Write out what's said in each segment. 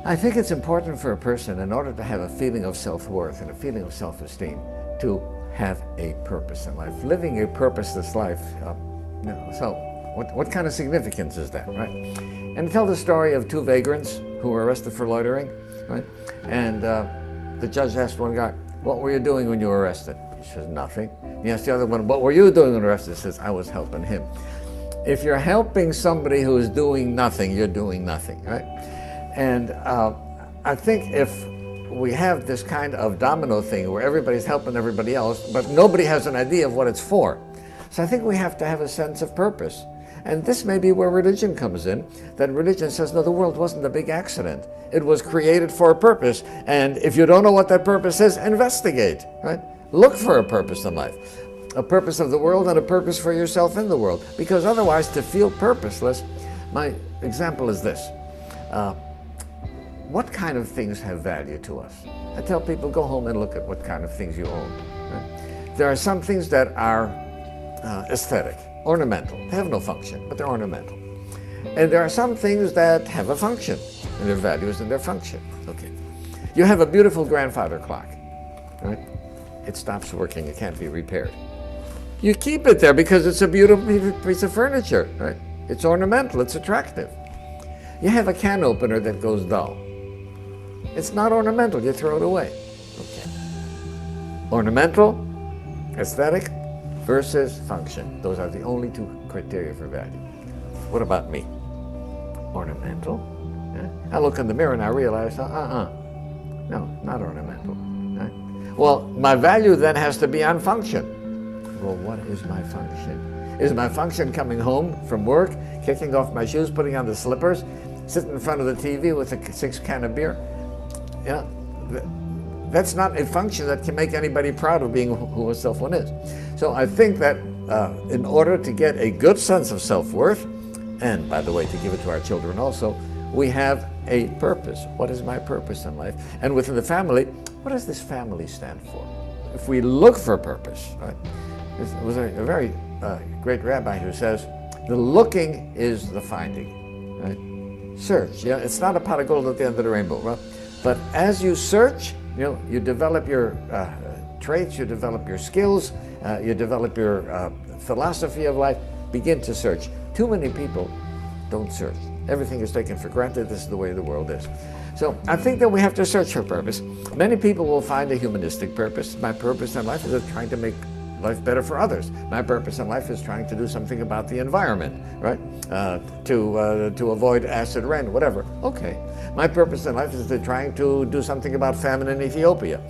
I think it's important for a person, in order to have a feeling of self-worth and a feeling of self-esteem, to have a purpose in life. Living a purposeless life, so what kind of significance is that, right? And tell the story of two vagrants who were arrested for loitering, right? And the judge asked one guy, "What were you doing when you were arrested?" He says, "Nothing." He asked the other one, "What were you doing when you were arrested?" He says, "I was helping him." If you're helping somebody who is doing nothing, you're doing nothing, right? And I think if we have this kind of domino thing where everybody's helping everybody else, but nobody has an idea of what it's for. So I think we have to have a sense of purpose. And this may be where religion comes in, that religion says, no, the world wasn't a big accident. It was created for a purpose. And if you don't know what that purpose is, investigate, right? Look for a purpose in life. A purpose of the world and a purpose for yourself in the world. Because otherwise, to feel purposeless, my example is this. What kind of things have value to us? I tell people, go home and look at what kind of things you own. Right? There are some things that are aesthetic, ornamental. They have no function, but they're ornamental. And there are some things that have a function, and their value is in their function. Okay. You have a beautiful grandfather clock, right? It stops working, it can't be repaired. You keep it there because it's a beautiful piece of furniture, right? It's ornamental, it's attractive. You have a can opener that goes dull. It's not ornamental, you throw it away. Okay. Ornamental, aesthetic versus function. Those are the only two criteria for value. What about me? Ornamental. Yeah. I look in the mirror and I realize, no, not ornamental. Right? Well, my value then has to be on function. Well, what is my function? Is my function coming home from work, kicking off my shoes, putting on the slippers, sitting in front of the TV with a 6-can of beer? Yeah, that's not a function that can make anybody proud of being who self one is. So I think that in order to get a good sense of self-worth, and by the way, to give it to our children also, we have a purpose. What is my purpose in life? And within the family, what does this family stand for? If we look for a purpose, right? There was a very great rabbi who says, the looking is the finding, right? Search, yeah, it's not a pot of gold at the end of the rainbow, right? But as you search, you develop your traits, you develop your skills, you develop your philosophy of life. Begin to search. Too many people don't search. Everything is taken for granted. This is the way the world is. So I think that we have to search for purpose. Many people will find a humanistic purpose. My purpose in life is trying to make life better for others. My purpose in life is trying to do something about the environment, right? To avoid acid rain, whatever. Okay. My purpose in life is trying to do something about famine in Ethiopia.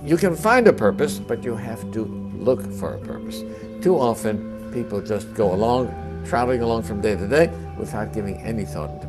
You can find a purpose, but you have to look for a purpose. Too often, people just go along, traveling along from day to day, without giving any thought into